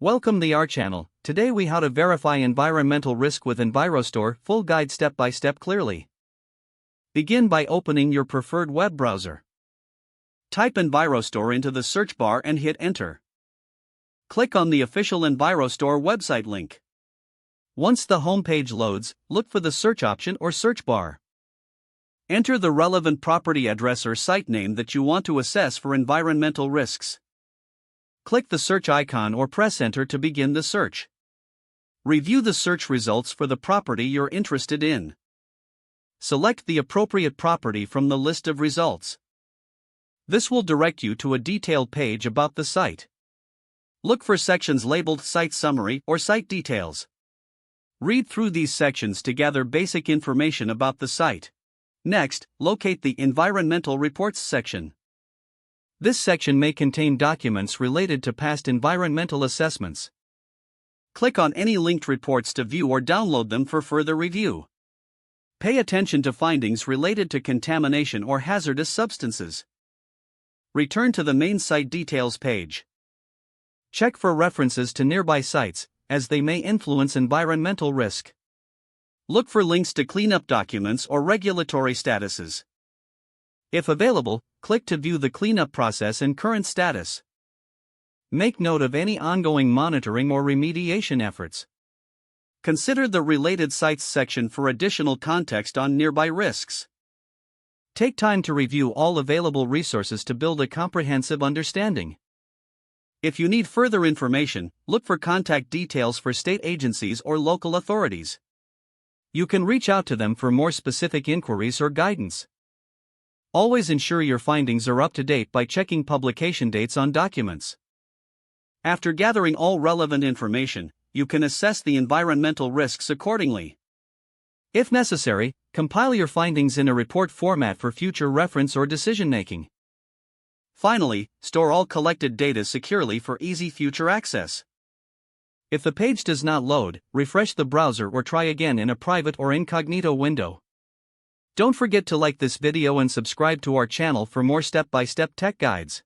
Welcome to our channel. Today we how to verify environmental risk with EnviroStor, full guide step by step clearly. Begin by opening your preferred web browser. Type EnviroStor into the search bar and hit enter. Click on the official EnviroStor website link. Once the homepage loads, look for the search option or search bar. Enter the relevant property address or site name that you want to assess for environmental risks. Click the search icon or press enter to begin the search. Review the search results for the property you're interested in. Select the appropriate property from the list of results. This will direct you to a detailed page about the site. Look for sections labeled Site Summary or Site Details. Read through these sections to gather basic information about the site. Next, locate the Environmental Reports section. This section may contain documents related to past environmental assessments. Click on any linked reports to view or download them for further review. Pay attention to findings related to contamination or hazardous substances. Return to the main site details page. Check for references to nearby sites, as they may influence environmental risk. Look for links to cleanup documents or regulatory statuses. If available, click to view the cleanup process and current status. Make note of any ongoing monitoring or remediation efforts. Consider the Related Sites section for additional context on nearby risks. Take time to review all available resources to build a comprehensive understanding. If you need further information, look for contact details for state agencies or local authorities. You can reach out to them for more specific inquiries or guidance. Always ensure your findings are up to date by checking publication dates on documents. After gathering all relevant information, you can assess the environmental risks accordingly. If necessary, compile your findings in a report format for future reference or decision making. Finally, store all collected data securely for easy future access. If the page does not load, refresh the browser or try again in a private or incognito window. Don't forget to like this video and subscribe to our channel for more step-by-step tech guides.